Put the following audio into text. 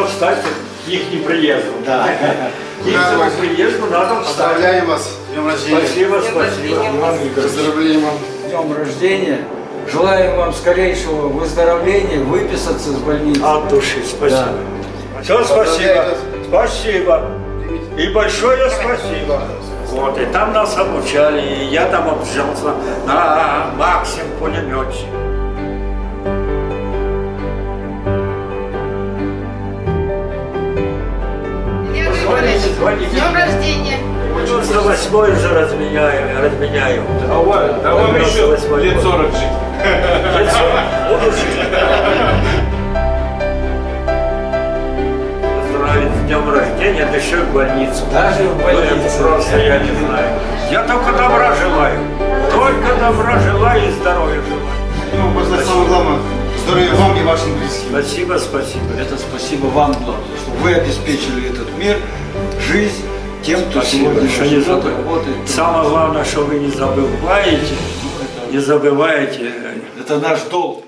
надо встать к их приезду. Да. К их приезду надо встать. Поздравляем вас с днем рождения. Спасибо, спасибо. Иван Игоревич. Поздравляем вам. Днем рождения. Желаем вам скорейшего выздоровления, выписаться с больницы. От души, спасибо. Все, спасибо. Спасибо. И большое спасибо. Вот, и там нас обучали, и я там обучался на Максим пулеметчик. С днем рождения! 98-й уже разменяю. А вам еще 98-й лет год. 40 жить. Лет 40. Буду жить. Поздравить с днем рождения, да еще и в больницу. Даже в Ну, больнице. это просто я не знаю. Я только добра желаю. Только добра желаю и здоровья желаю. Ну, просто самое главное, здоровья вам и вашим близким. Спасибо, спасибо. Это спасибо вам, главное, что вы обеспечили этот мир, жизнь тем, кто Спасибо, сегодня что не живет, забыли. работает. Самое главное, что вы не забываете, не забываете. Это наш долг.